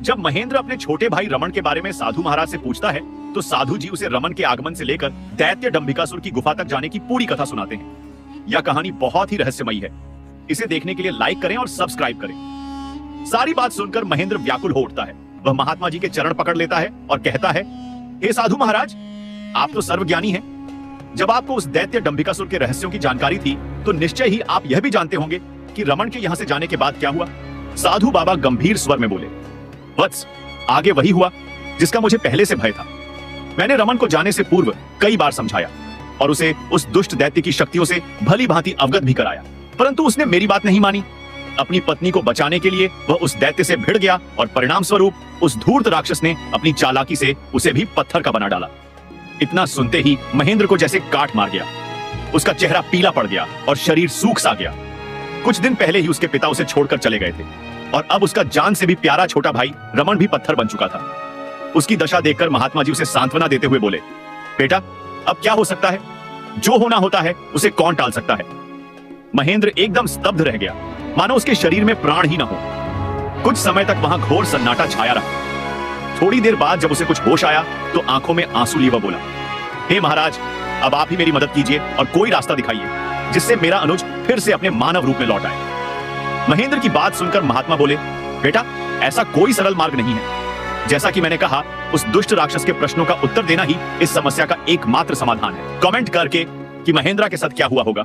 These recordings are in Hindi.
जब महेंद्र अपने छोटे भाई रमन के बारे में साधु महाराज से पूछता है तो साधु जी उसे रमन के आगमन से लेकर दैत्य डंभिकासुर की गुफा तक जाने की पूरी कथा सुनाते हैं। यह कहानी बहुत ही रहस्यमयी है। इसे देखने के लिए लाइक करें और सब्सक्राइब करें। सारी बात सुनकर महेंद्र व्याकुल हो उठता है। वह महात्मा जी के चरण पकड़ लेता है और कहता है, हे साधु महाराज, आप तो सर्वज्ञानी हैं। जब आपको उस दैत्य डंभिकासुर के रहस्यों की जानकारी थी तो निश्चय ही आप यह भी जानते होंगे कि रमन के यहाँ से जाने के बाद क्या हुआ। साधु बाबा गंभीर स्वर में बोले, वत्स, आगे वही हुआ जिसका मुझे पहले से भय था। मैंने रमन को जाने से पूर्व कई बार समझाया और उसे उस दुष्ट दैत्य की शक्तियों से भली भांति अवगत भी कराया, परंतु उसने मेरी बात नहीं मानी। अपनी पत्नी को बचाने के लिए वह उस दैत्य से भिड़ गया और परिणाम स्वरूप उस धूर्त राक्षस ने अपनी चालाकी से उसे भी पत्थर का बना डाला। इतना सुनते ही महेंद्र को जैसे काट मार गया। उसका चेहरा पीला पड़ गया और शरीर सूख सा गया। कुछ दिन पहले ही उसके पिता उसे छोड़कर चले गए थे और अब उसका जान से भी प्यारा छोटा भाई रमन भी पत्थर बन चुका था। उसकी दशा देखकर महात्मा जी उसे सांत्वना देते हुए बोले, बेटा, अब क्या हो सकता है? जो होना होता है उसे कौन टाल सकता है? महेंद्र एकदम स्तब्ध रह गया, मानो उसके शरीर में प्राण ही न हो। कुछ समय तक वहां घोर सन्नाटा छाया रहा। थोड़ी देर बाद जब उसे कुछ होश आया तो आंखों में आंसू लिए वह बोला, हे महाराज, अब आप ही मेरी मदद कीजिए और कोई रास्ता दिखाइए जिससे मेरा अनुज फिर से अपने मानव रूप में लौट आए। महेंद्र की बात सुनकर महात्मा बोले, बेटा, ऐसा कोई सरल मार्ग नहीं है। जैसा कि मैंने कहा, उस दुष्ट राक्षस के प्रश्नों का उत्तर देना ही इस समस्या का एकमात्र समाधान है। कमेंट करके कि महेंद्र के साथ क्या हुआ होगा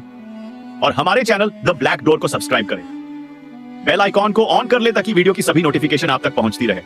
और हमारे चैनल द ब्लैक डोर को सब्सक्राइब करें। बेल आइकॉन को ऑन कर ले ताकि वीडियो की सभी नोटिफिकेशन आप तक पहुंचती रहे।